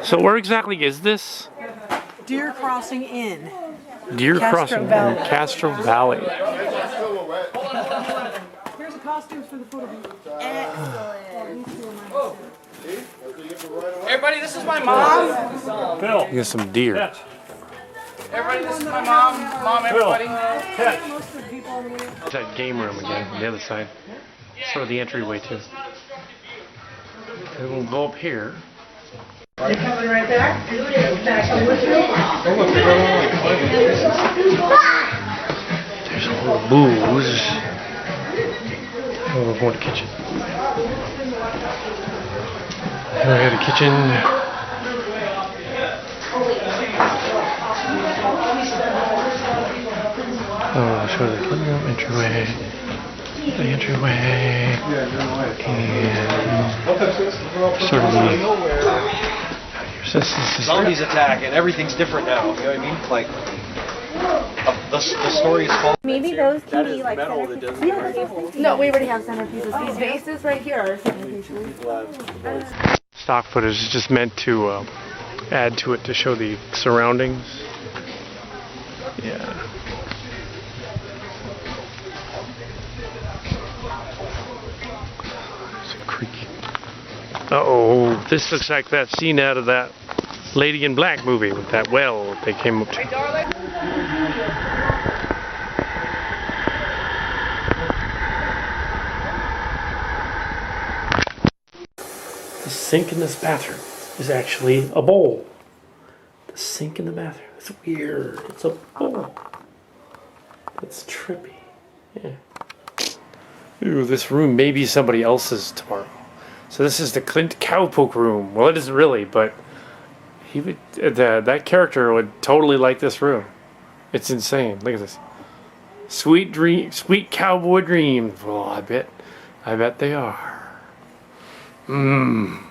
So where exactly is this? Deer Crossing Inn. Deer Crossing Valley. Castro Valley. Here's a costume for the photo. Excellent. Everybody, this is my mom. Phil. You got some deer. Everybody, this is my mom. Mom, everybody. It's that game room again on the other side. Sort of the entryway too. And we'll go up here. Are you coming right back? There's a little booze. Oh, we're going to the kitchen. Here we have the kitchen. Oh, show the living room entryway. The entryway. And sort of the zombies attack and everything's different now. You know what I mean? Like the story is called. Maybe those can be like centerpieces. No, we already have centerpieces. These vases right here are centerpieces. stock footage is just meant to add to it to show the surroundings. Yeah. Creaky. Uh-oh, this looks like that scene out of that Lady in Black movie with that well they came up to. The sink in this bathroom is actually a bowl. The sink in the bathroom. It's weird. It's a bowl. It's trippy. Yeah. Ooh, this room may be somebody else's tomorrow. So this is the Clint Cowpoke room. Well, it isn't really, but he would. That character would totally like this room. It's insane. Look at this. Sweet dream, sweet cowboy dreams. Well, I bet they are. Mmm.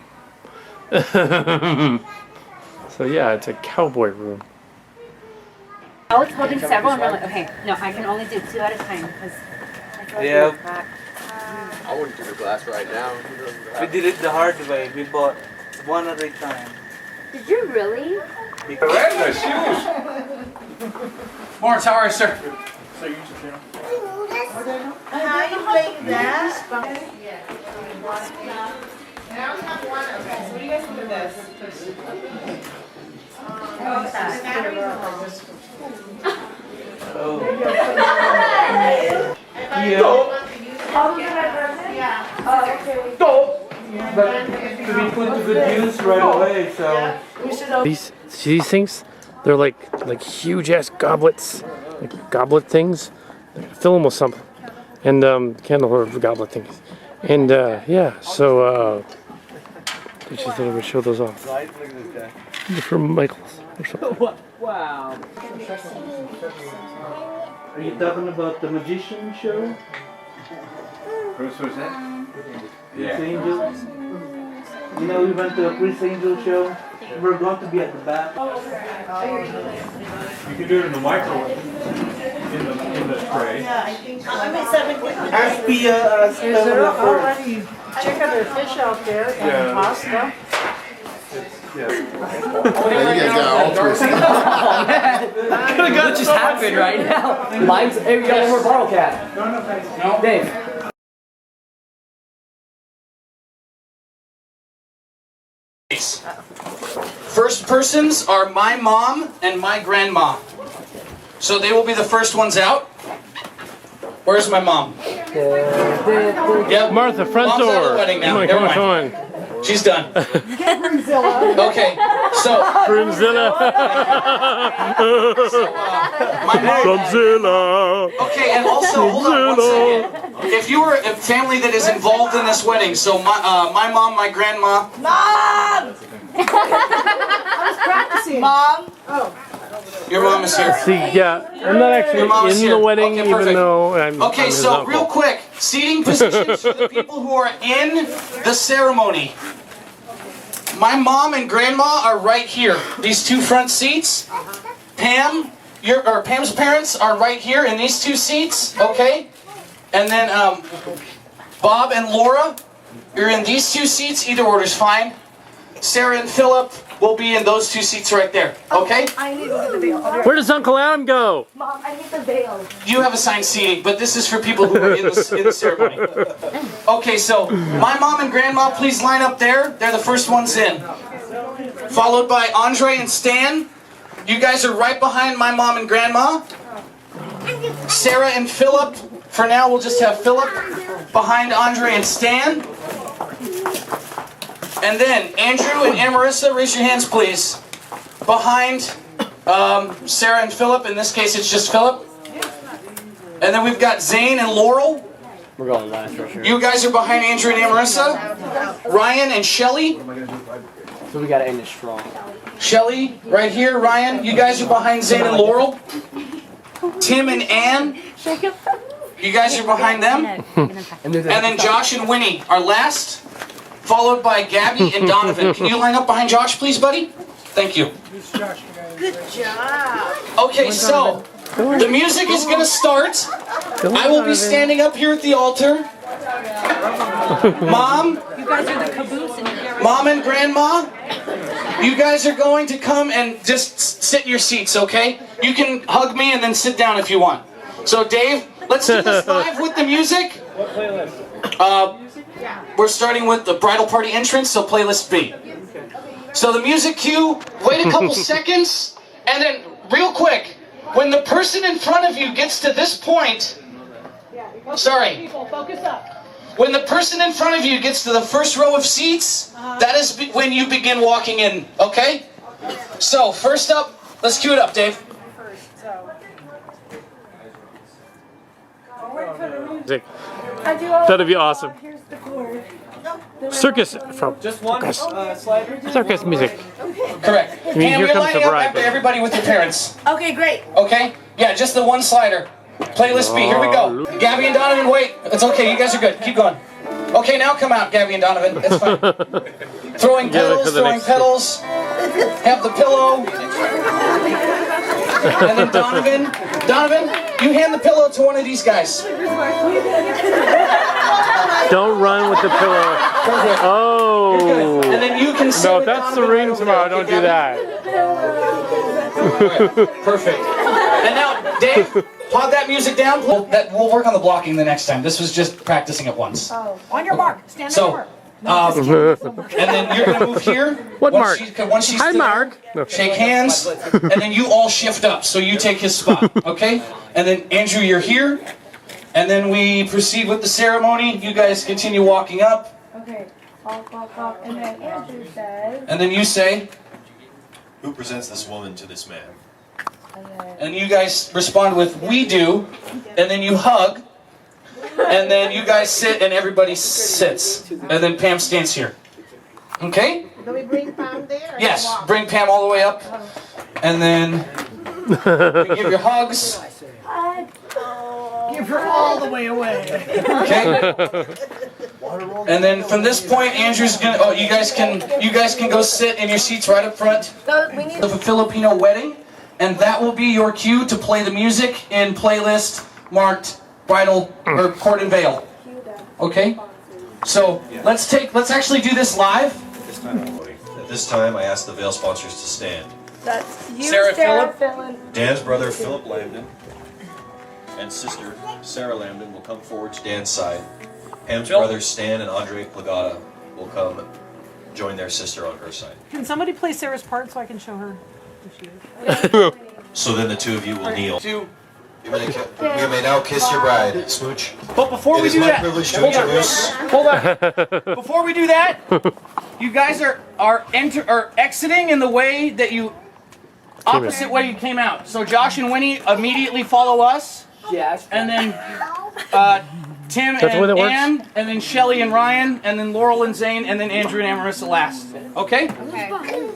So yeah, it's a cowboy room. I was holding several and we're like, okay, no, I can only do 2 at a time because I feel like Yeah. I wouldn't do the glass right now. We did it the hard way. We bought one at a time. Did you really? Nice shoes. Lawrence, how are you, sir? How you playing that? And I only have one. Okay, so what do you guys think of this? But to be put to good use right away, so. These things, they're like huge ass goblets, like goblet things. Fill them with something, and candle holder goblet things, and yeah. So I just thought I would show those off. Right, look at this guy. They're from Michael's or something. Wow. Are you talking about the magician show? Who's that? Chris Angel. You know, we went to a Chris Angel show. We're going to be at the back. You can do it in the microwave. In the tray. Ask Pia, Is there already chicken or fish out there and pasta? You guys got all three stuff. What just happened right now? Mine's. Hey, we got one more bottle cap. No. Dave. First persons are my mom and my grandma. So they will be the first ones out. Where's my mom? Yep. Martha, front Mom's out of door. the wedding now. Come on, Never come on, mind. come on. She's done. Okay, so Broomzilla. my mom. Broomzilla. Okay, and also hold on one second. If you were a family that is involved in this wedding, so my mom, my grandma. Mom! I was practicing. Mom? Your mom is here. See, yeah, I'm not actually Your mom's in here. the wedding, Okay, even perfect. though I'm Okay, his so uncle. real quick, seating positions for the people who are in the ceremony. My mom and grandma are right here. These two front seats. Pam, Pam's parents are right here in these two seats. Okay, and then Bob and Laura, you're in these two seats. Either order's fine. Sarah and Philip will be in those two seats right there. Okay. I need to get the veil. Where does Uncle Adam go? Mom, I need the veil. You have assigned seating, but this is for people who are in the ceremony. Okay, so my mom and grandma, please line up there. They're the first ones in. Followed by Andre and Stan. You guys are right behind my mom and grandma. Sarah and Philip. For now, we'll just have Philip behind Andre and Stan. And then Andrew and Amarissa, raise your hands, please. Behind Sarah and Philip. In this case, it's just Philip. And then we've got Zane and Laurel. We're going last for sure. You guys are behind Andrew and Amarissa. Ryan and Shelly. So we gotta end it strong. Shelly, right here. Ryan, you guys are behind Zane and Laurel. Tim and Ann. You guys are behind them. And then Josh and Winnie are last. Followed by Gabby and Donovan. Can you line up behind Josh, please, buddy? Thank you. Good job. Okay, so the music is going to start. I will be standing up here at the altar. Mom, You guys are the caboose and you're Mom and Grandma, you guys are going to come and just sit in your seats, okay? You can hug me and then sit down if you want. So Dave, let's do this live with the music. What playlist? We're starting with the bridal party entrance, so playlist B. So the music cue, wait a couple seconds, and then real quick, when the person in front of you gets to this point, sorry, Focus up. when the person in front of you gets to the first row of seats, that is when you begin walking in, okay? So first up, let's cue it up, Dave. Music. That'd be awesome. Here's the chord. Circus from Just one slider? circus music. Correct. You mean And Here we're Comes the lining up Bride. after everybody with your parents. Okay, great. Okay? Yeah, just the one slider. Playlist B, here we go. Gabby and Donovan, wait. It's okay, you guys are good. Keep going. Okay, now come out, Gabby and Donovan. It's fine. Throwing Yeah, look pedals, for the throwing next pedals. Have the pillow. And then Donovan. Donovan, you hand the pillow to one of these guys. Don't run with the pillow. Oh. And then you can sit No, with that's the Donovan ring right over tomorrow. there. Don't Okay, do Gabby? that. Perfect. And now, Dave, pop that music down. We'll work on the blocking the next time. This was just practicing it once. On your mark. Stand on your So, mark. and then you're going to move here. What Once Mark? Once she's Hi, there, Mark. No. Shake hands, and then you all shift up. So you take his spot, okay? And then Andrew, you're here. And then we proceed with the ceremony. You guys continue walking up. Okay. And then Andrew says. And then you say, Who presents this woman to this man? and you guys respond with, we do. And then you hug. And then you guys sit and everybody sits. And then Pam stands here. Okay? Do we bring Pam there? Yes, bring Pam all the way up. And then you give your hugs. Give her all the way away. Okay? And then from this point, Andrew's gonna. Oh, you guys can go sit in your seats right up front So we need. of a Filipino wedding, and that will be your cue to play the music in playlist marked bridal or court and veil. Okay? So let's actually do this live. At this time, I ask the veil sponsors to stand. That's you, Sarah Phillip? Phillip. Dan's brother, Philip Lambden, and sister, Sarah Lambden, will come forward to Dan's side. Pam's brothers, Stan and Andre Plagata, will come join their sister on her side. Can somebody play Sarah's part so I can show her? So then the two of you will kneel. To You may now kiss your bride. Smooch. But before It we is do my that, privilege to hold on. introduce. Hold on. Before we do that, you guys are exiting in the way that you opposite way you came out. So Josh and Winnie immediately follow us. Yes. And then Tim That's the way that and works? Ann, and then Shelly and Ryan, and then Laurel and Zane, and then Andrew and Amarissa last. Okay? Okay.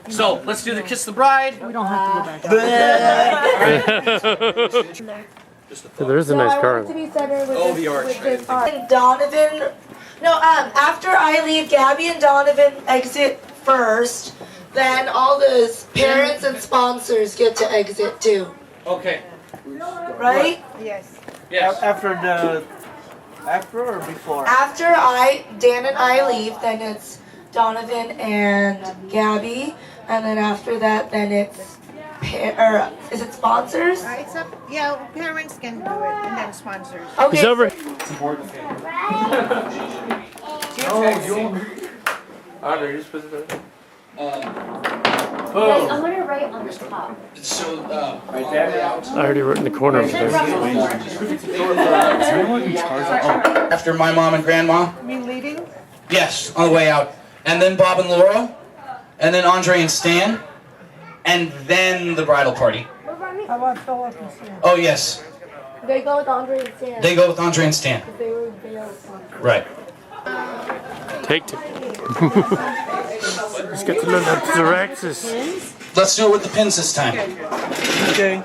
So let's do the kiss the bride. We don't have to go back out. There is a nice car. To be center with Oh, this, the arch. with this arch. And Donovan, no, after I leave, Gabby and Donovan exit first. Then all the parents and sponsors get to exit too, Okay. right? Yes. Yes. After or before? After Dan and I leave, then it's Donovan and Gabby, and then after that, then it's is it sponsors? It's up, yeah, parents can do it, and then sponsors. Okay. He's over. Andre, just put it there. Guys, I'm gonna write on the top. So Right there. I already wrote in the corner. after my mom and grandma. Me leading? Yes, on the way out. And then Bob and Laura. And then Andre and Stan. And then the bridal party. How about Philip and Sam? Oh, yes. They go with Andre and Sam. They go with Andre and Stan. They were sponsors. Right. Take two. Let's get to know the directions. Let's do it with the pins this time. Okay.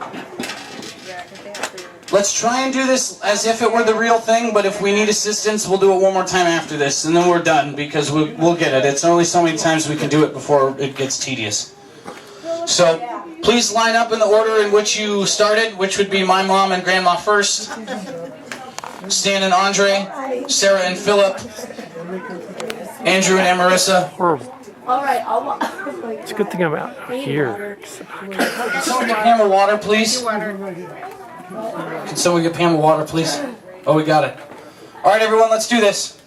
Let's try and do this as if it were the real thing, but if we need assistance, we'll do it one more time after this, and then we're done, because we'll get it. It's only so many times we can do it before it gets tedious. So, please line up in the order in which you started, which would be my mom and grandma first, Stan and Andre, Sarah and Philip, Andrew and Amarissa. Horrible. All right, I'll. It's a good thing I'm out here. Can someone get Pam a water, please? Can someone get Pam a water, please? Oh, we got it. All right, everyone, let's do this.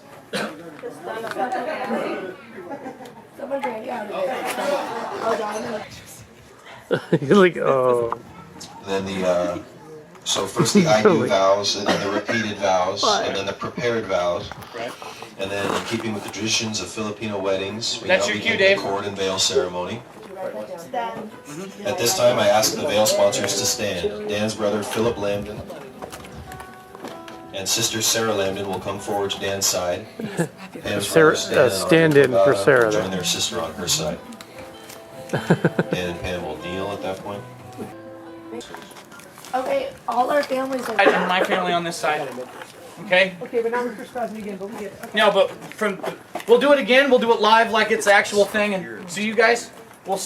You're like, oh. Then so first the I do vows, and then the repeated vows, and then the prepared vows. And then in keeping with the traditions of Filipino weddings, we That's now your cue, begin Dave. the cord and veil ceremony. At this time, I ask the veil sponsors to stand. Dan's brother, Philip Lambden, and sister Sarah Lambden will come forward to Dan's side. Pam's brother, Stand-in for Sarah join there. their sister on her side. Dan and Pam will kneel at that point. Okay, all our families are. And my family on this side. Okay? Okay, but now we're crisscrossing again, but we get it. No, but we'll do it again. We'll do it live like it's the actual thing. And so you guys will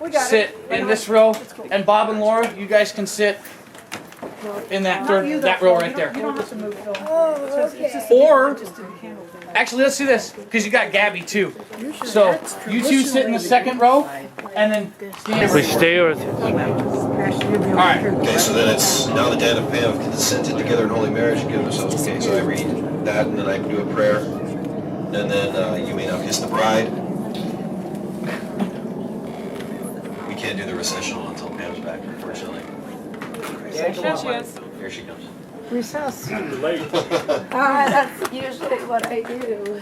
We got sit it. in this row, and Bob and Laura, you guys can sit in that row right there. You don't have to move, Phil. Oh, okay. Or Just do the candle thing. actually, let's do this because you got Gabby too. So you two sit in the second row, and then We stay with all right. Okay, so then it's now that Dan and Pam have consented together in holy marriage and give themselves. Okay, so I read that, and then I do a prayer, and then you may now kiss the bride. We can't do the recessional until Pam's back, unfortunately. Here she is. Here she comes. Recess. That's usually what I do.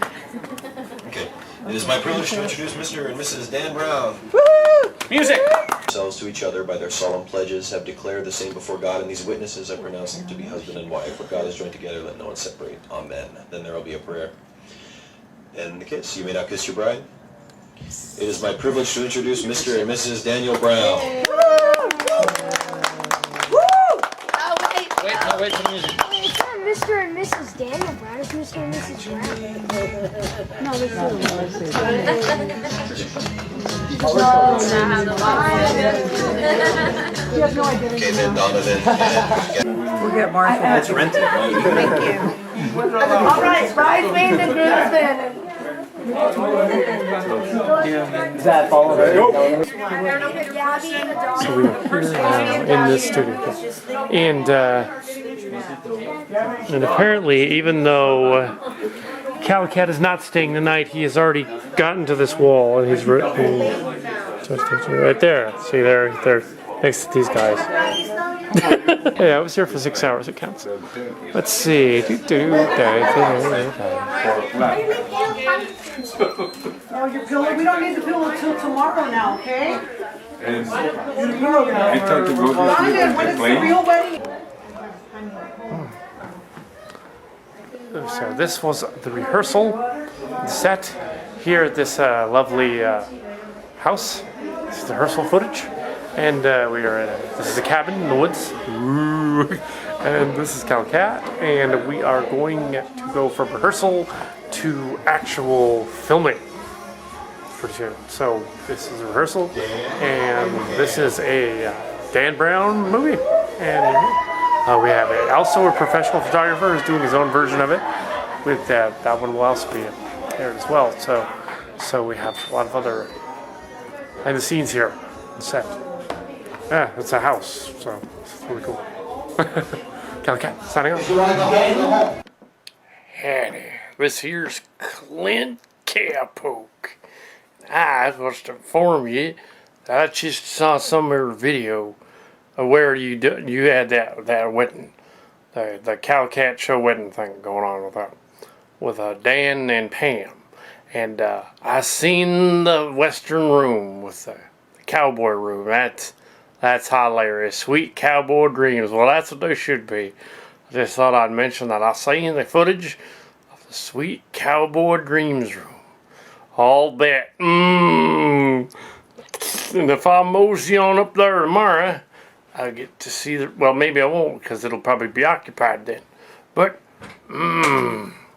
Okay, it is my privilege to introduce Mr. and Mrs. Dan Browne. Music. Themselves to each other by their solemn pledges have declared the same before God, and these witnesses have pronounced them to be husband and wife. What God has joined together, let no one separate. Amen. Then there will be a prayer and the kiss. You may now kiss your bride. It is my privilege to introduce Mr. and Mrs. Daniel Browne. Wait for the music. It's not Mr. and Mrs. Daniel Brown, it's Mr. and Mrs. Brown. No, You have no idea. Okay, then Donovan and We'll get Martha. it's rented. Thank you. All right, bridesmaids and groomsmen. Is that following? Gabby and the dog. So we are here now in this studio. And apparently, even though Cowcat is not staying the night, he has already gotten to this wall and he's written right there. See there, next to these guys. Yeah, I was here for 6 hours. It counts. Let's see. Oh, your pillow. We don't need the pillow till tomorrow now, okay? And I thought to go to Rhonda, when is the real wedding? So this was the rehearsal set here at this lovely house. This is the rehearsal footage, and we are at this is a cabin in the woods. And this is Calcat, and we are going to go from rehearsal to actual filming pretty soon. So this is a rehearsal, and this is a Dan Browne movie, and we have also a professional photographer who's doing his own version of it. With that one will also be there as well. So we have a lot of other behind the scenes here on set. Yeah, it's a house, so it's really cool. Calcat, signing off. Howdy, this here's Clint Cowpoke. I was to inform you that I just saw some of your video of where you had that wedding, the Calcat show wedding thing going on with Dan and Pam, and I seen the Western room with the cowboy room. That's hilarious. Sweet cowboy dreams. Well, that's what they should be. I just thought I'd mention that I seen the footage of the Sweet Cowboy Dreams room. All bet. And if I mosey on up there tomorrow, I'll get to see the. Well, maybe I won't because it'll probably be occupied then. But,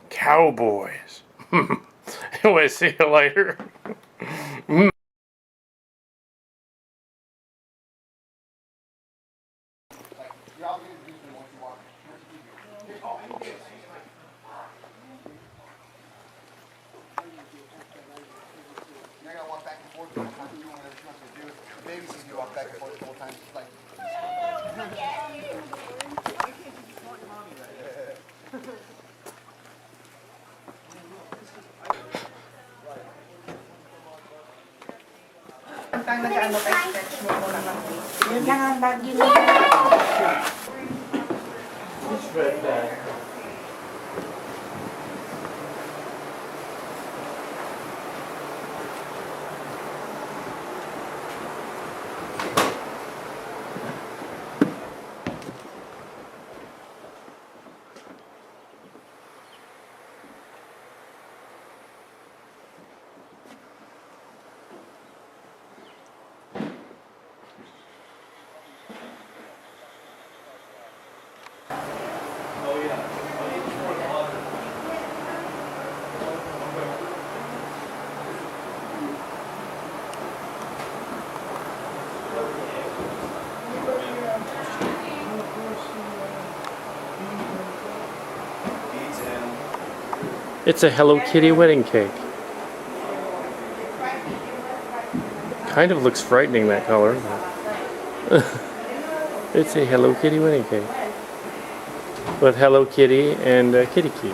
cowboys. Anyway, see you later. It's a Hello Kitty wedding cake. Kind of looks frightening, that color. It's a Hello Kitty wedding cake. With Hello Kitty and Kitty Key.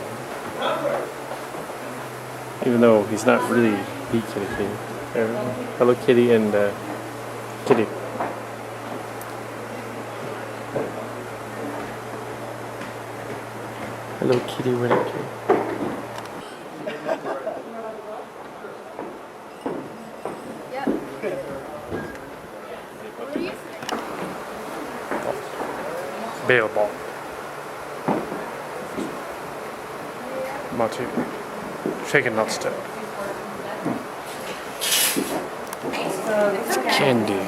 Even though he's not really the Kitty Key. Hello Kitty and Kitty. Hello Kitty wedding cake. Bail ball. Mochi. Shaken, not stirred. Candy.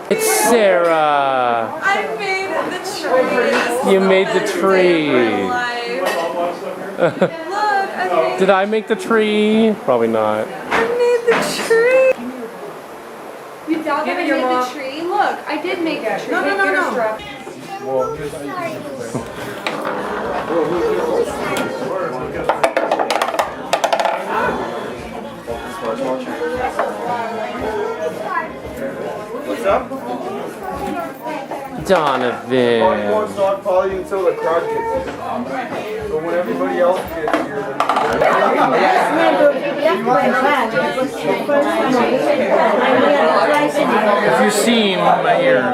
It's Sarah. I made the tree. You made the tree. Look, I made. Did I make the tree? Probably not. I made the tree. You doubt that I made the tree? Look, I did make the tree. No. What's up? Donovan. Won't stop calling you until the crowd gets here. So when everybody else gets here, then If you see my ears.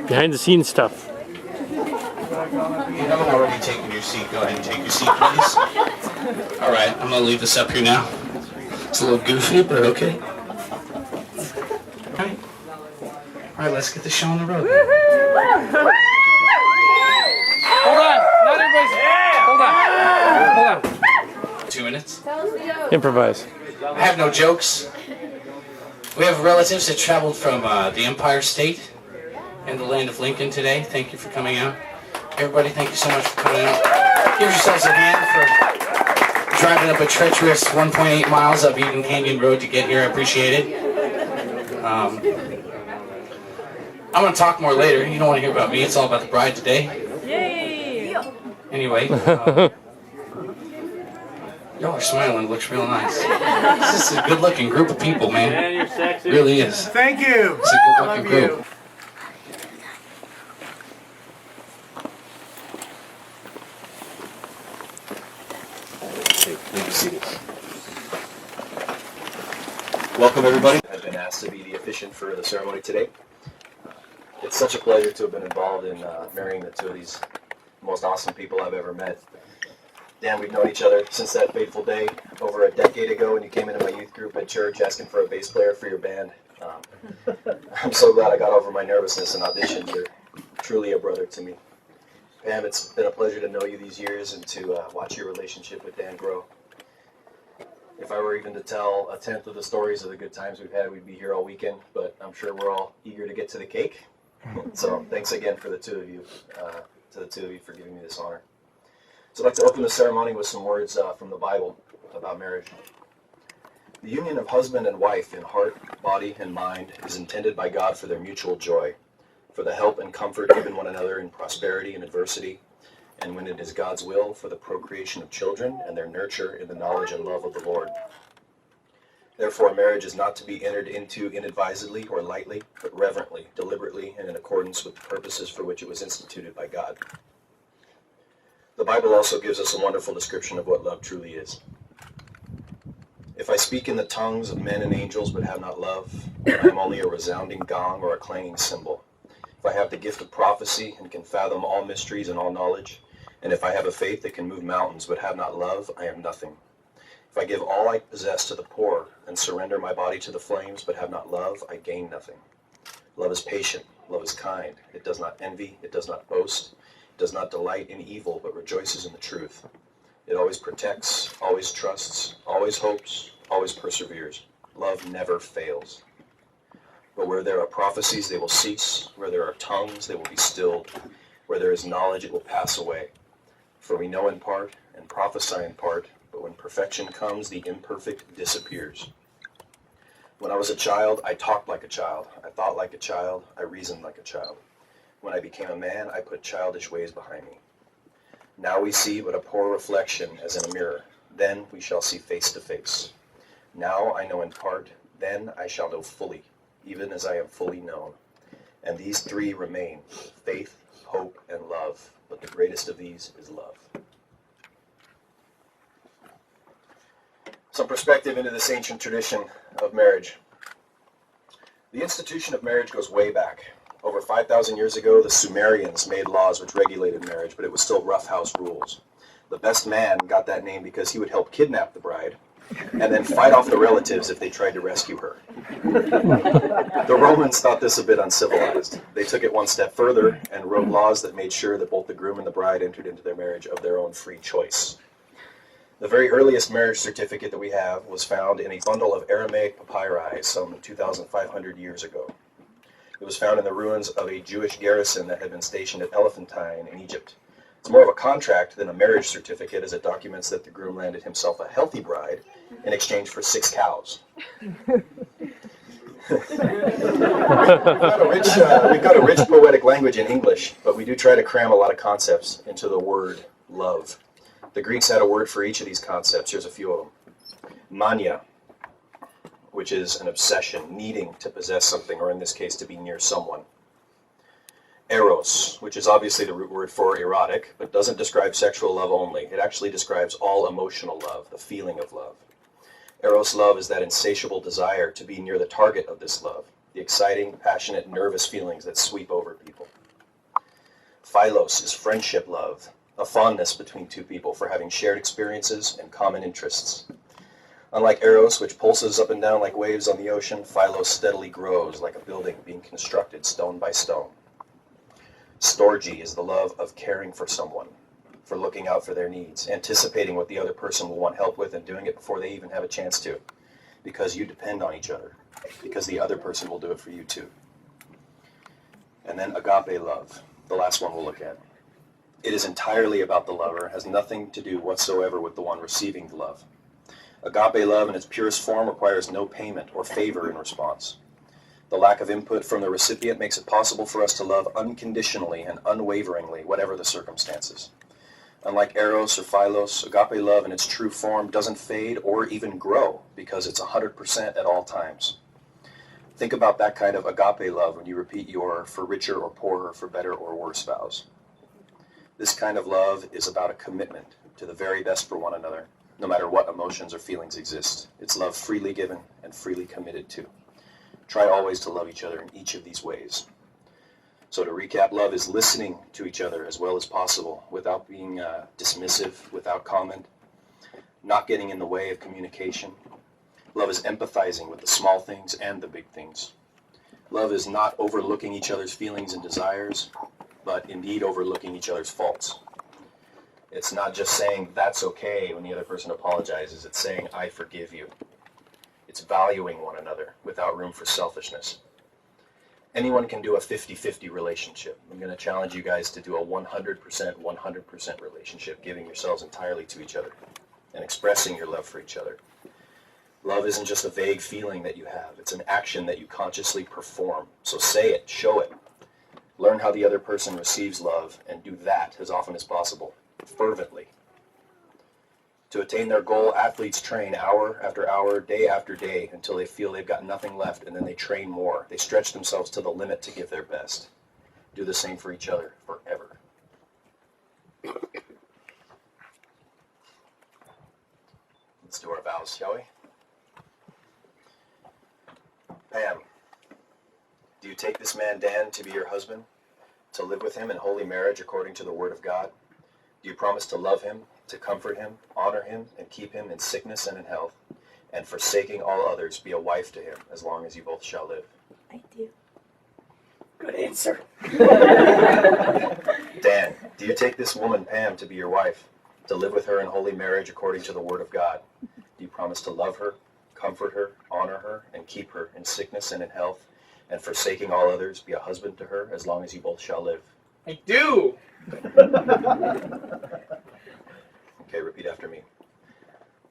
Behind the scenes stuff. You haven't already taken your seat. Go ahead and take your seat, please. All right, I'm going to leave this up here now. It's a little goofy, but okay. All right, let's get the show on the road. Hold on. Not everybody's. Hold on. 2 minutes. Improvise. I have no jokes. We have relatives that traveled from the Empire State and the land of Lincoln today. Thank you for coming out. Everybody, thank you so much for coming out. Give yourselves a hand for driving up a treacherous 1.8 miles up Eden Canyon Road to get here. I appreciate it. I'm going to talk more later. You don't want to hear about me. It's all about the bride today. Yay! Anyway, y'all are smiling. It looks real nice. This is a good-looking group of people, man. Man, you're sexy. Really is. Thank you. It's a good-looking group. Welcome everybody. I've been asked to be the officiant for the ceremony today. It's such a pleasure to have been involved in marrying the two of these most awesome people I've ever met. Dan, we've known each other since that fateful day over a decade ago when you came into my youth group at church asking for a bass player for your band. I'm so glad I got over my nervousness and auditioned. You're truly a brother to me. Pam, it's been a pleasure to know you these years and to watch your relationship with Dan grow. If I were even to tell a tenth of the stories of the good times we've had, we'd be here all weekend, but I'm sure we're all eager to get to the cake. So thanks again for the two of you, for giving me this honor. So I'd like to open the ceremony with some words from the Bible about marriage. The union of husband and wife in heart, body, and mind is intended by God for their mutual joy, for the help and comfort given one another in prosperity and adversity, and when it is God's will, for the procreation of children and their nurture in the knowledge and love of the Lord. Therefore, marriage is not to be entered into inadvisedly or lightly, but reverently, deliberately, and in accordance with the purposes for which it was instituted by God. The Bible also gives us a wonderful description of what love truly is. If I speak in the tongues of men and angels but have not love, then I am only a resounding gong or a clanging cymbal. If I have the gift of prophecy and can fathom all mysteries and all knowledge, and if I have a faith that can move mountains but have not love, I am nothing. If I give all I possess to the poor and surrender my body to the flames but have not love, I gain nothing. Love is patient, love is kind. It does not envy, it does not boast, it does not delight in evil but rejoices in the truth. It always protects, always trusts, always hopes, always perseveres. Love never fails. But where there are prophecies, they will cease. Where there are tongues, they will be stilled. Where there is knowledge, it will pass away. For we know in part and prophesy in part, but when perfection comes, the imperfect disappears. When I was a child, I talked like a child. I thought like a child. I reasoned like a child. When I became a man, I put childish ways behind me. Now we see but a poor reflection as in a mirror. Then we shall see face to face. Now I know in part, then I shall know fully, even as I am fully known. And these three remain, faith, hope, and love. But the greatest of these is love. Some perspective into this ancient tradition of marriage. The institution of marriage goes way back. Over 5,000 years ago, the Sumerians made laws which regulated marriage, but it was still roughhouse rules. The best man got that name because he would help kidnap the bride and then fight off the relatives if they tried to rescue her. The Romans thought this a bit uncivilized. They took it one step further and wrote laws that made sure that both the groom and the bride entered into their marriage of their own free choice. The very earliest marriage certificate that we have was found in a bundle of Aramaic papyri some 2,500 years ago. It was found in the ruins of a Jewish garrison that had been stationed at Elephantine in Egypt. It's more of a contract than a marriage certificate, as it documents that the groom landed himself a healthy bride in exchange for 6 cows. We've got a rich poetic language in English, but we do try to cram a lot of concepts into the word love. The Greeks had a word for each of these concepts. Here's a few of them. Mania, which is an obsession, needing to possess something, or in this case, to be near someone. Eros, which is obviously the root word for erotic, but doesn't describe sexual love only. It actually describes all emotional love, the feeling of love. Eros love is that insatiable desire to be near the target of this love, the exciting, passionate, nervous feelings that sweep over people. Philos is friendship love, a fondness between two people for having shared experiences and common interests. Unlike Eros, which pulses up and down like waves on the ocean, Philos steadily grows like a building being constructed stone by stone. Storge is the love of caring for someone, for looking out for their needs, anticipating what the other person will want help with and doing it before they even have a chance to, because you depend on each other, because the other person will do it for you too. And then agape love, the last one we'll look at. It is entirely about the lover, has nothing to do whatsoever with the one receiving the love. Agape love in its purest form requires no payment or favor in response. The lack of input from the recipient makes it possible for us to love unconditionally and unwaveringly, whatever the circumstances. Unlike Eros or Philos, agape love in its true form doesn't fade or even grow because it's 100% at all times. Think about that kind of agape love when you repeat your for richer or poorer, for better or worse vows. This kind of love is about a commitment to the very best for one another, no matter what emotions or feelings exist. It's love freely given and freely committed to. Try always to love each other in each of these ways. So to recap, love is listening to each other as well as possible without being dismissive, without comment, not getting in the way of communication. Love is empathizing with the small things and the big things. Love is not overlooking each other's feelings and desires, but indeed overlooking each other's faults. It's not just saying that's okay when the other person apologizes, it's saying I forgive you. It's valuing one another without room for selfishness. Anyone can do a 50-50 relationship. I'm going to challenge you guys to do a 100% relationship, giving yourselves entirely to each other and expressing your love for each other. Love isn't just a vague feeling that you have. It's an action that you consciously perform. So say it, show it. Learn how the other person receives love and do that as often as possible, fervently. To attain their goal, athletes train hour after hour, day after day, until they feel they've got nothing left, and then they train more. They stretch themselves to the limit to give their best. Do the same for each other forever. Let's do our vows, shall we? Pam, do you take this man Dan to be your husband, to live with him in holy marriage according to the word of God? Do you promise to love him, to comfort him, honor him, and keep him in sickness and in health, and forsaking all others, be a wife to him as long as you both shall live? I do. Good answer. Dan, do you take this woman, Pam, to be your wife, to live with her in holy marriage according to the word of God? Do you promise to love her, comfort her, honor her, and keep her in sickness and in health, and forsaking all others, be a husband to her as long as you both shall live? I do! Okay, repeat after me.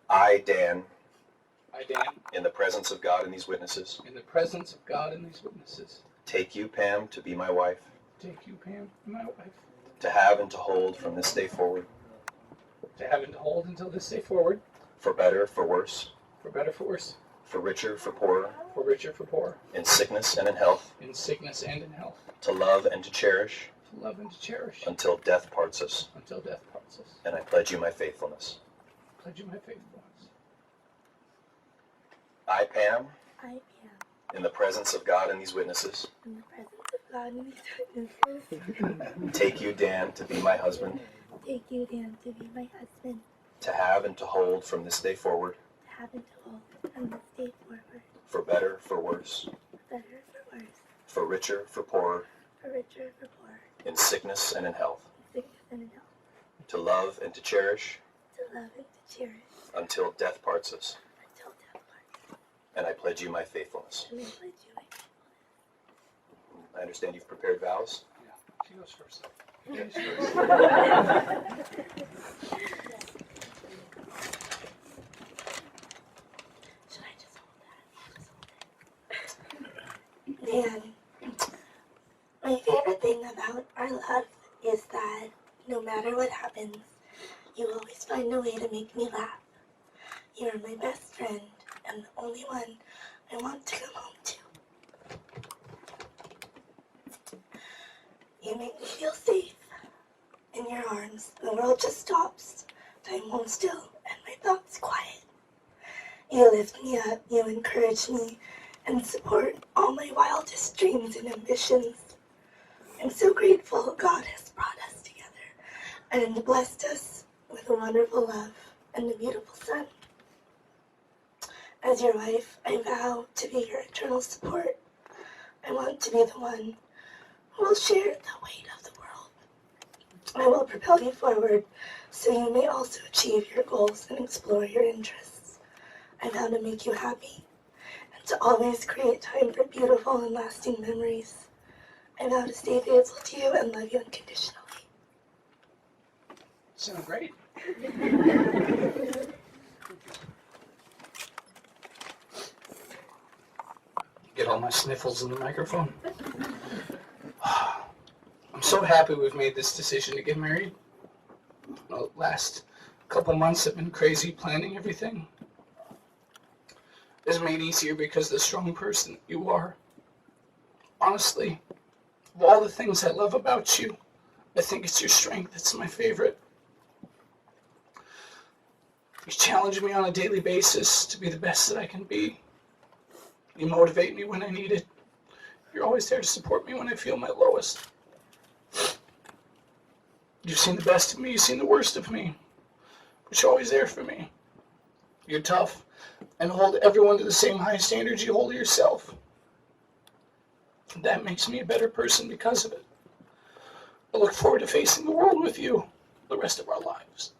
I, Dan, Dan, in the presence of God and these witnesses, in the presence of God and these witnesses, take you, Pam, to be my wife, take you, Pam, my wife, to have and to hold from this day forward, to have and to hold until this day forward, for better, for worse, for better, for worse, for richer, for poorer, for richer, for poorer, in sickness and in health, in sickness and in health, to love and to cherish, to love and to cherish, until death parts us. until death parts us. And I pledge you my faithfulness. Pledge you my faithfulness. I, Pam, I am in the presence of God and these witnesses, in the presence of God and these witnesses. take you, Dan, to be my husband, Take you, Dan, to be my husband, to have and to hold from this day forward, to have and to hold from this day forward, for better, for worse, for better, for worse, for richer, for poorer, for richer, for poorer, in sickness and in health, in sickness and in health, to love and to cherish, to love and to cherish, until death parts us. until death parts. And I pledge you my faithfulness. And I pledge you my I understand you've prepared vows. Yeah, she goes first. Should I just hold that? Dan, my favorite thing about our love is that no matter what happens, You always find a way to make me laugh. You are my best friend and the only one I want to come home to. You make me feel safe. In your arms, the world just stops. Time holds still and my thoughts quiet. You lift me up, you encourage me, and support all my wildest dreams and ambitions. I'm so grateful God has brought us together and blessed us with a wonderful love and a beautiful son. As your wife, I vow to be your eternal support. I want to be the one who will share the weight of the world. I will propel you forward so you may also achieve your goals and explore your interests. I vow to make you happy and to always create time for beautiful and lasting memories. I vow to stay faithful to you and love you unconditionally. Sound great. Get all my sniffles in the microphone. I'm so happy we've made this decision to get married. The last couple months have been crazy planning everything. It's made easier because of the strong person you are. Honestly, of all the things I love about you, I think it's your strength that's my favorite. You challenge me on a daily basis to be the best that I can be. You motivate me when I need it. You're always there to support me when I feel my lowest. You've seen the best of me, you've seen the worst of me, but you're always there for me. You're tough and hold everyone to the same high standards you hold to yourself. That makes me a better person because of it. I look forward to facing the world with you the rest of our lives.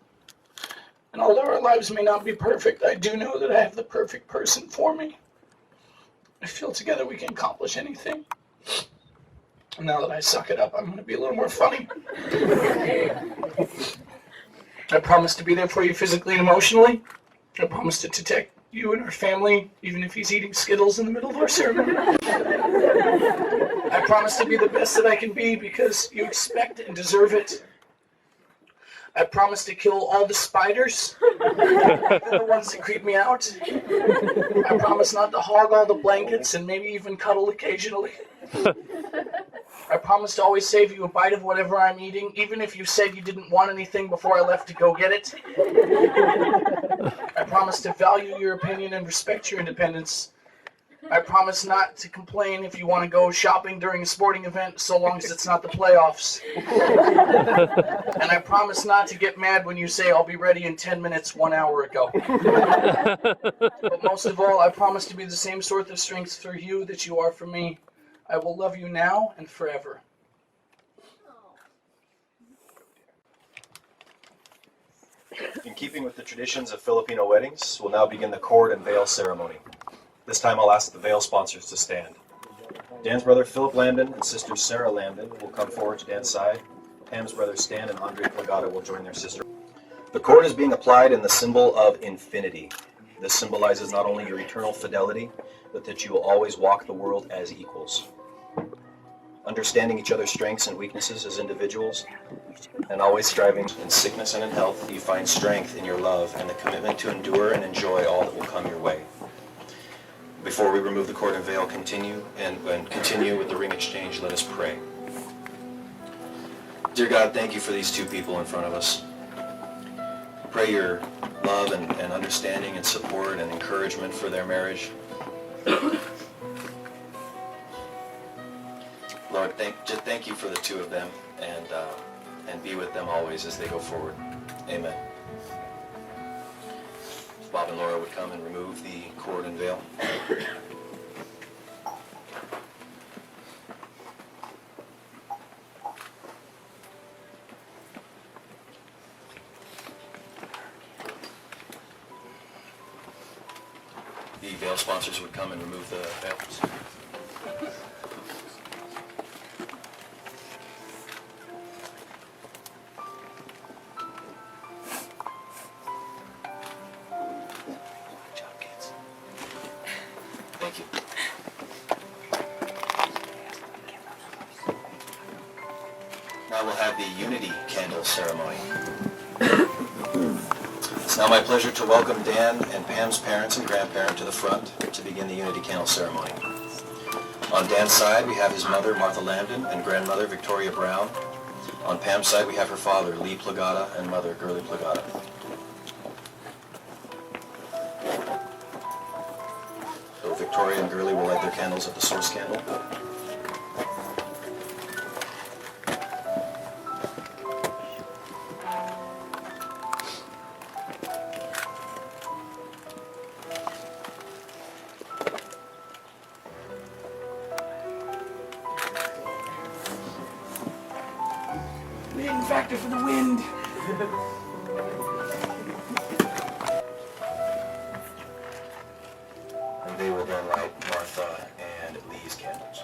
And although our lives may not be perfect, I do know that I have the perfect person for me. I feel together we can accomplish anything. And now that I suck it up, I'm going to be a little more funny. I promise to be there for you physically and emotionally. I promise to protect you and our family, even if he's eating Skittles in the middle of our ceremony. I promise to be the best that I can be because you expect and deserve it. I promise to kill all the spiders, the ones that creep me out. I promise not to hog all the blankets and maybe even cuddle occasionally. I promise to always save you a bite of whatever I'm eating, even if you said you didn't want anything before I left to go get it. I promise to value your opinion and respect your independence. I promise not to complain if you want to go shopping during a sporting event, so long as it's not the playoffs. And I promise not to get mad when you say I'll be ready in 10 minutes 1 hour ago. But most of all, I promise to be the same sort of strength for you that you are for me. I will love you now and forever. In keeping with the traditions of Filipino weddings, we'll now begin the cord and veil ceremony. This time I'll ask the veil sponsors to stand. Dan's brother Philip Lambden and sister Sarah Lambden will come forward to Dan's side. Pam's brother Stan and Andre Plagata will join their sister. The cord is being applied in the symbol of infinity. This symbolizes not only your eternal fidelity, but that you will always walk the world as equals. Understanding each other's strengths and weaknesses as individuals, and always striving in sickness and in health, you find strength in your love and the commitment to endure and enjoy all that will come your way. Before we remove the cord and veil, continue with the ring exchange, let us pray. Dear God, thank you for these two people in front of us. Pray your love and understanding and support and encouragement for their marriage. Lord, thank you for the two of them, and be with them always as they go forward. Amen. If Bob and Laura would come and remove the cord and veil. The veil sponsors would come and remove the veils. Thank you. Now we'll have the unity candle ceremony. It's now my pleasure to welcome Dan and Pam's parents and grandparents to the front to begin the Unity Candle ceremony. On Dan's side, we have his mother, Martha Lambden, and grandmother, Victoria Browne. On Pam's side, we have her father, Lee Plagada, and mother, Girly Plagada. So Victoria and Girly will light their candles at the source candle. Factor for the wind. And they will then light Martha and Lee's candles.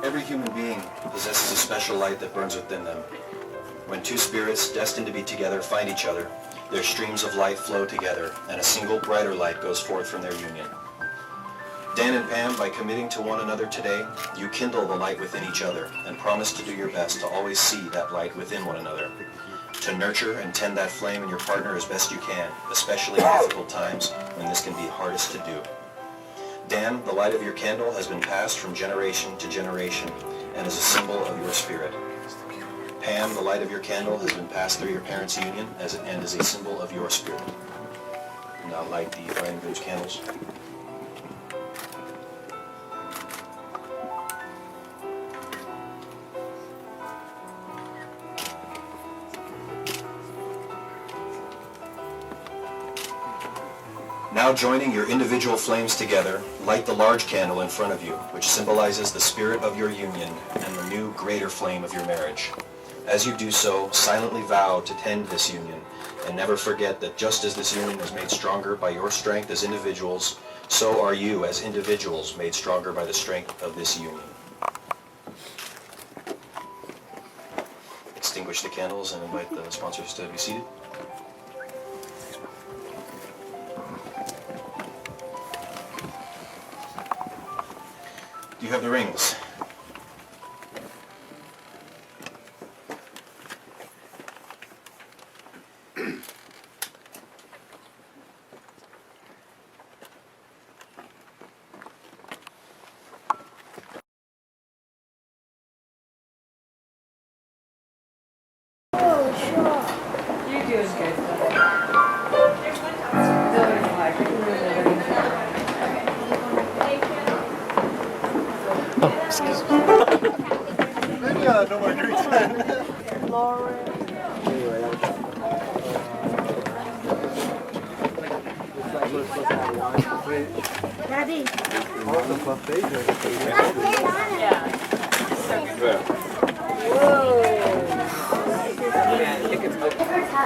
Every human being possesses a special light that burns within them. When two spirits destined to be together find each other, their streams of light flow together, and a single brighter light goes forth from their union. Dan and Pam, by committing to one another today, you kindle the light within each other and promise to do your best to always see that light within one another, to nurture and tend that flame in your partner as best you can, especially in difficult times when this can be hardest to do. Dan, the light of your candle has been passed from generation to generation and is a symbol of your spirit. Pam, the light of your candle has been passed through your parents' union and is a symbol of your spirit. Now light the Browne Bridge candles. Now joining your individual flames together, light the large candle in front of you, which symbolizes the spirit of your union and the new, greater flame of your marriage. As you do so, silently vow to tend this union, and never forget that just as this union is made stronger by your strength as individuals, so are you as individuals made stronger by the strength of this union. Extinguish the candles and invite the sponsors to be seated. Do you have the rings? You're doing good. Oh, excuse me. Maybe no more drinks then. Lauren. Daddy.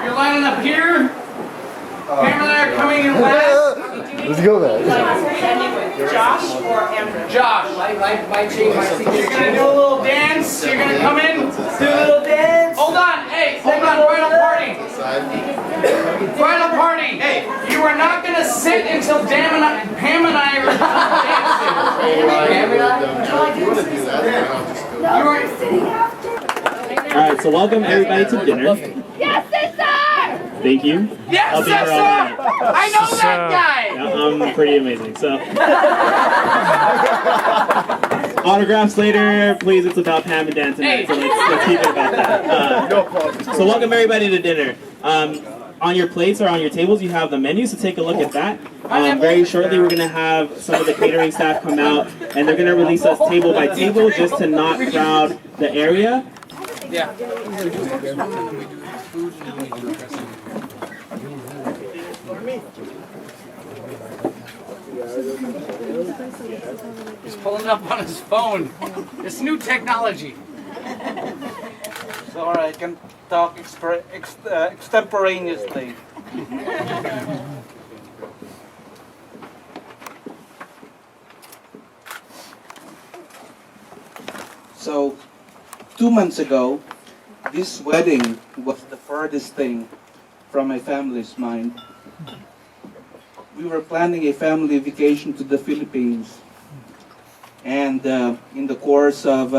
You're lining up here. Pam and I are coming in last. Let's go, man. Josh or Amber? Josh, My change my seat. you're gonna do a little dance. You're gonna come in. Do a little dance. Hold on, hey, hold on, bridal party. Bridal party. Hey, you are not gonna sit until Pam and I are dancing. Alright, so welcome everybody to dinner. Yes, sister! Thank you. Yes, I'll be yes, here all sir! night. I know that guy! Yeah, I'm pretty amazing. So autographs later, please. It's about Pam and Dan tonight, so let's keep it about that. So welcome everybody to dinner. On your plates or on your tables, you have the menu, so take a look at that. Very shortly, we're going to have some of the catering staff come out, and they're going to release us table by table just to not crowd the area. Yeah. He's pulling up on his phone. It's new technology. So I can talk extemporaneously. So, 2 months ago, this wedding was the furthest thing from my family's mind. we were planning a family vacation to the Philippines. And in the course of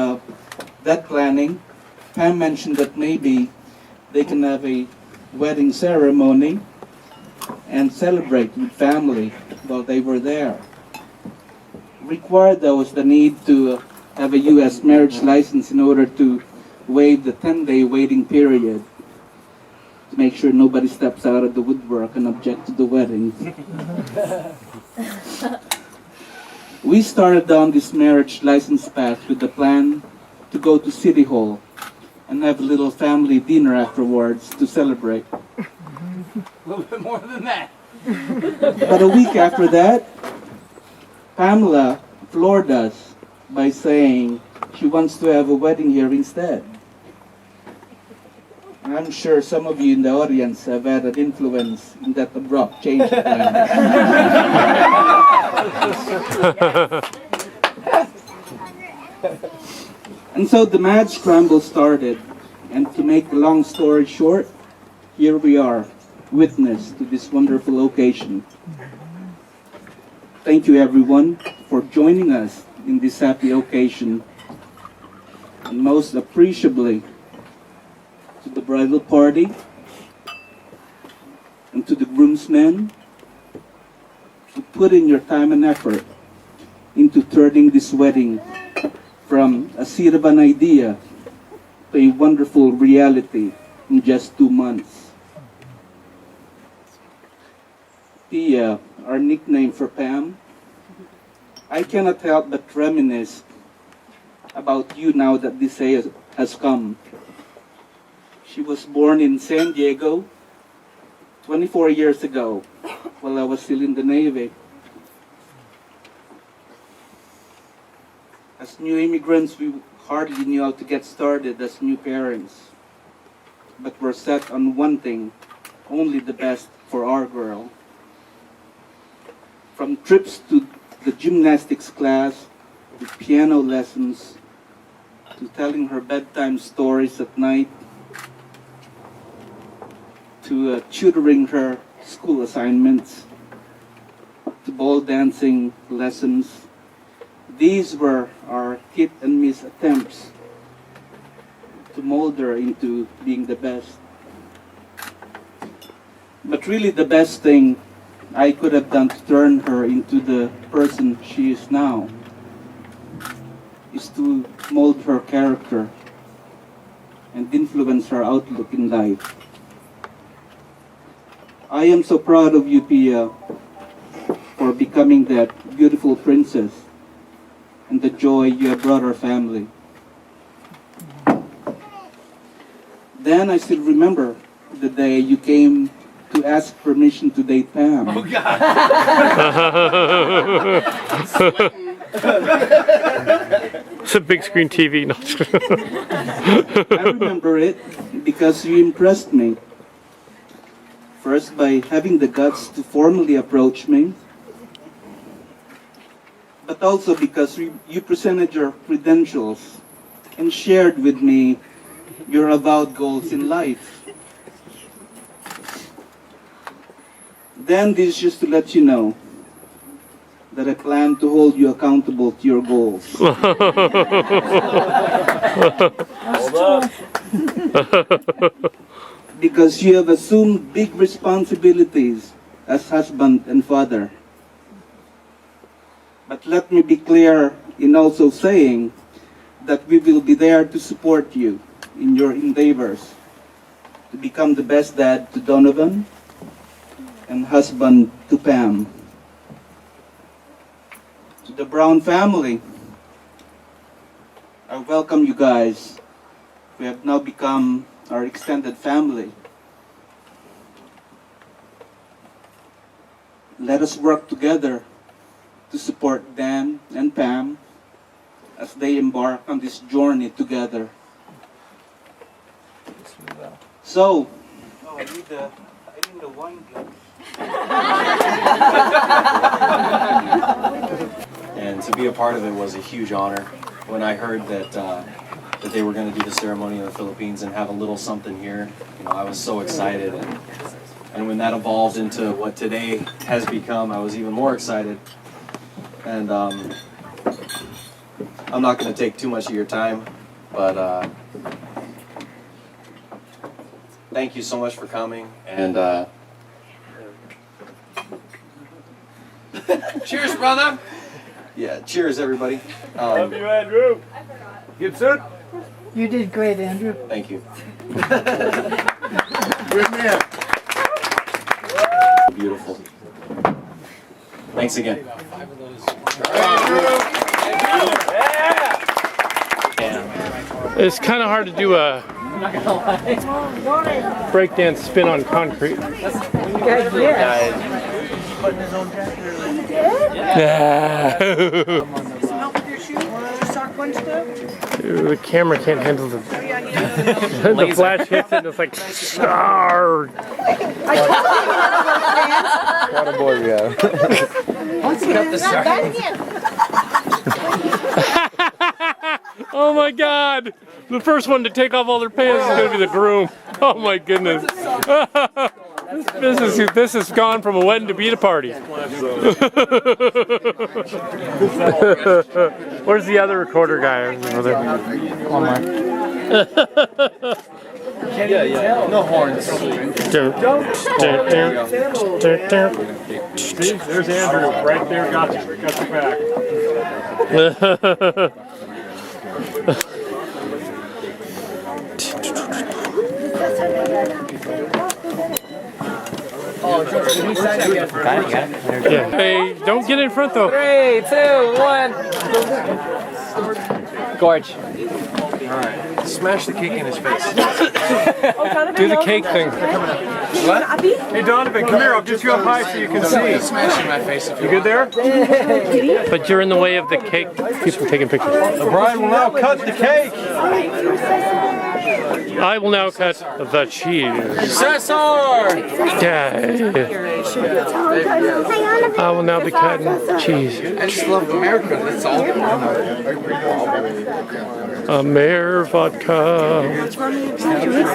that planning, Pam mentioned that maybe they can have a wedding ceremony and celebrate with family while they were there. Required though was the need to have a U.S. marriage license in order to waive the 10-day waiting period to make sure nobody steps out of the woodwork and object to the wedding. We started down this marriage license path with the plan to go to City Hall and have a little family dinner afterwards to celebrate. A little bit more than that. But a week after that, Pamela floored us by saying she wants to have a wedding here instead. And I'm sure some of you in the audience have had an influence in that abrupt change of plans. And so the mad scramble started. And to make a long story short, here we are, witness to this wonderful occasion. Thank you everyone for joining us in this happy occasion. And most appreciably, to the bridal party and to the groomsmen who put in your time and effort into turning this wedding from a seed of an idea to a wonderful reality in just 2 months. Pia, our nickname for Pam, I cannot help but reminisce about you now that this day has come. She was born in San Diego 24 years ago while I was still in the Navy. As new immigrants, we hardly knew how to get started as new parents, but were set on one thing, only the best for our girl. From trips to the gymnastics class, to piano lessons, to telling her bedtime stories at night, to tutoring her school assignments, to ball dancing lessons. These were our hit and miss attempts to mold her into being the best. But really the best thing I could have done to turn her into the person she is now is to mold her character and influence her outlook in life. I am so proud of you, Pia, for becoming that beautiful princess and the joy you have brought our family. Then I still remember the day you came to ask permission to date Pam. Oh, God. It's a big screen TV. No. I remember it because you impressed me. First, by having the guts to formally approach me, but also because you presented your credentials and shared with me your avowed goals in life. Then this is just to let you know that I plan to hold you accountable to your goals. Because you have assumed big responsibilities as husband and father. But let me be clear in also saying that we will be there to support you in your endeavors to become the best dad to Donovan and husband to Pam. To the Browne family, I welcome you guys. We have now become our extended family. Let us work together to support Dan and Pam as they embark on this journey together. So, I need the wine glass. And to be a part of it was a huge honor. When I heard that that they were going to do the ceremony in the Philippines and have a little something here, I was so excited, and And when that evolved into what today has become, I was even more excited. And I'm not going to take too much of your time, but thank you so much for coming. And Cheers, brother. yeah, cheers, everybody. Love you, Andrew. Gibson. You did great, Andrew. Thank you. Good man. Beautiful. Thanks again. It's kind of hard to do a breakdance spin on concrete. The camera can't handle the flash hits it and it's like star. What a boy we have. Oh my god! The first one to take off all their pants is gonna be the groom. Oh my goodness. This has gone from a wedding to beat a party. Where's the other recorder guy? Yeah. No horns. There's Andrew. Right there. Got you. Got your back. Yeah. Hey, don't get in front though. 3, 2, 1. Gorge. Alright. Smash the cake in his face. Do the cake thing. What? Hey Donovan, come here. I'll get you up high so you can see. Smash in my face. You good there? But you're in the way of the cake. People taking pictures. The bride will now cut the cake. I will now cut the cheese. Cesar! I will now be cutting cheese. I just love America. That's all. Amer vodka.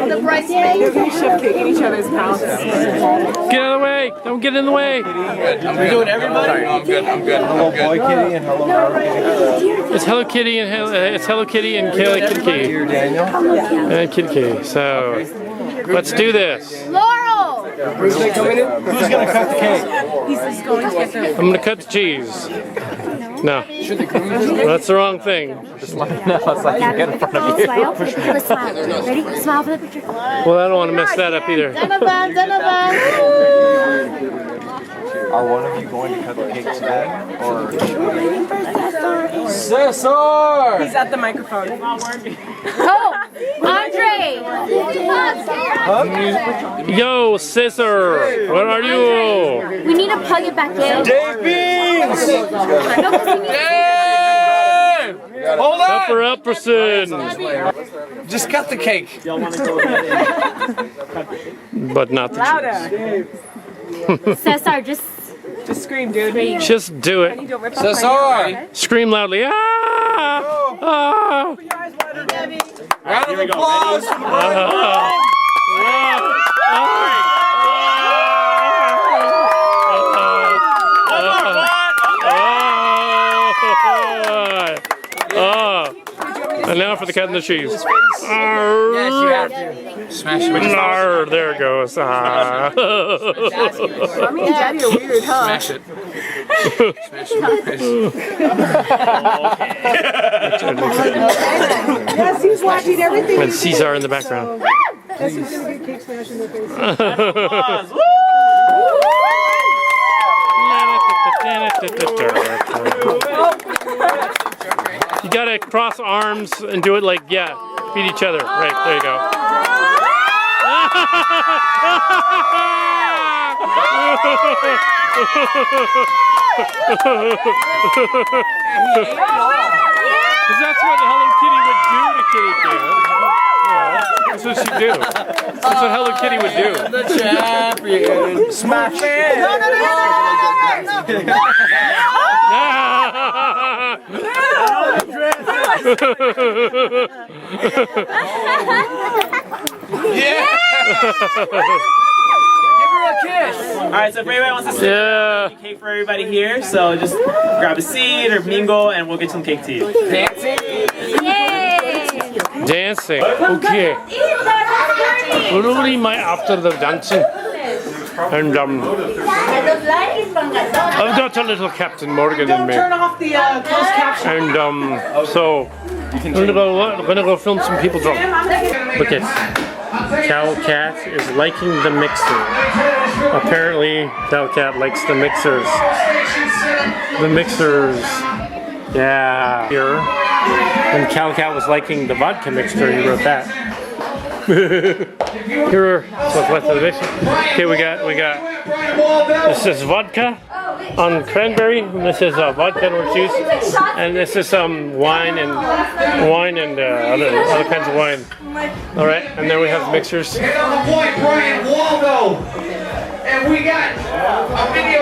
The bridesmaids. They're shove cake in each other's mouths. Get out of the way! Don't get in the way! Are we doing everybody? No, I'm good. Hello, boy kitty, and hello, girl kitty. It's Hello Kitty and it's Hello Kitty and Kitty Here, Daniel. and Kitty. So let's do this. Laurel! Who's gonna cut the cake? He's going to get I'm gonna cut the cheese. No, that's the wrong thing. No, it's like you get in front of you. Smile. Let's smile. Ready? Smile for the picture. Well, I don't want to mess that up either. Are one of you going to cut the cake today? Or Cesar! He's at the microphone. Oh, Andre! Yo, Scissor, what are you? We need to plug it back in. Dave Beans! Hold on! Upper Upperson. Just cut the cake. But not the cheese. Cesar, just scream, dude. Just do it. Cesar! Scream loudly. Ah! Ah! Round of applause! And now for the cut and the cheese. Yes, you have to. Smash it. There it goes. Mommy and Daddy are weird, huh? Smash it. Smash it in my face. Yes, he's watching everything. And Caesar in the background. Yes, he's gonna get cake smashed in their face. You gotta cross arms and do it like, yeah, beat each other. Right, there you go. Because that's what Hello Kitty would do to Kitty Cat. Yeah, that's what she'd do. That's what Hello Kitty would do. The champion. Smash it. No. Yeah! Alright, so if anybody wants to sit down, cake for everybody here, so just grab a seat or mingle and we'll get some cake to you. Dancing. Okay. Really, my after the dancing. And I've got a little Captain Morgan in me. Turn off the closed caption. And so I'm gonna go film some people drunk. Look at Cow Cat is liking the mixer. Apparently, Cow Cat likes the mixers. The mixers. Yeah. Here, when Cow Cat was liking the vodka mixture, he wrote that. Here, what's left of the mixer. Okay, we got. This is vodka on cranberry. And this is vodka and orange juice, and this is wine and other kinds of wine. All right, and then we have mixers. And on the boy Brian Waldo, and we got a video.